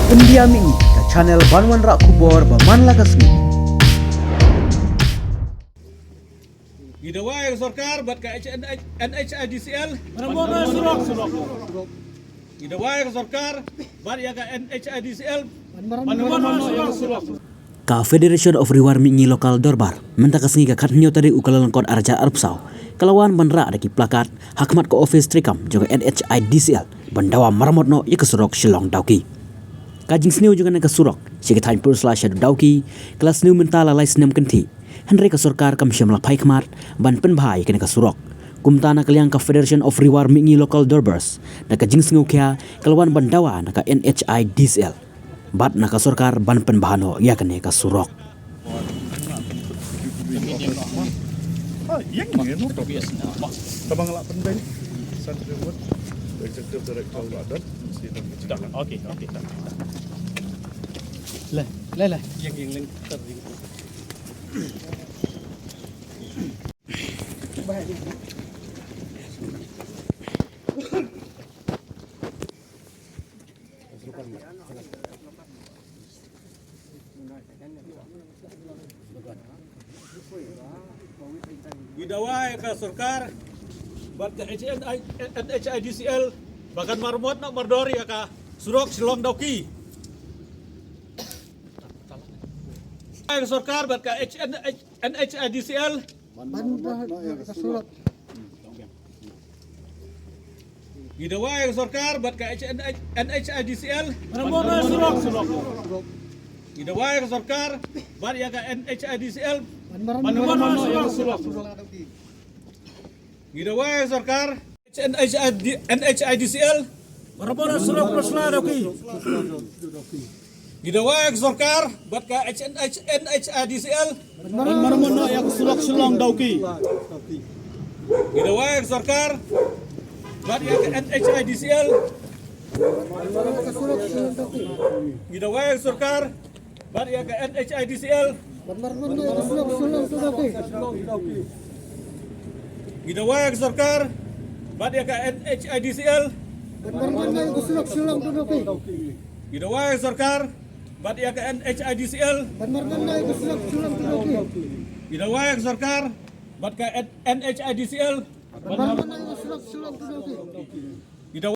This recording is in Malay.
Pendiam ini ke channel Banwan Rak Kubor Baman Lakasmi. Gidawai Sarkar buat ke NHIDCL. Gidawai Sarkar buat ya ke NHIDCL. Ka Federation of Rewar Mingi Lokal Dorbar mentakas ngi ka katnyo tadi ukalan kod arja arpsau kalawan banra ada ki plakat hakmat ko office trikam juga NHIDCL bandawa maramotno ya kesurok Shillong Dauki kajing sniu juga na kesurok sigitain pursla syadu Dauki kelas sniu mentala lai senam kenti Henry ka Sarkar kam syamla paikmat ban penbhai kena kesurok kumtana kaliang ka Federation of Rewar Mingi Lokal Dorbars na kajing sniu kya kalawan bandawa na ka NHIDCL bat naka Sarkar ban penbahano ya kene ka surok Tabang lak penting Santri Wud Executive Director Wadat Okey. Lah. Yang link tadi. Gidawai ke Sarkar buat ke NHIDCL bahkan marmot nak mardori ya ka surok Shillong Dauki. Gidawai ke Sarkar buat ke NHIDCL Gidawai ke Sarkar buat ke NHIDCL Gidawai ke Sarkar buat ya ke NHIDCL Gidawai Sarkar NHIDCL Marabona surok prosla Dauki. Gidawai Sarkar buat ke NHIDCL Marabona yang surok Shillong Dauki. Gidawai Sarkar buat ya ke NHIDCL Gidawai Sarkar buat ya ke NHIDCL Gidawai Sarkar buat ya ke NHIDCL Gidawai Sarkar buat ya ke NHIDCL Gidawai Sarkar buat ke NHIDCL Gidawai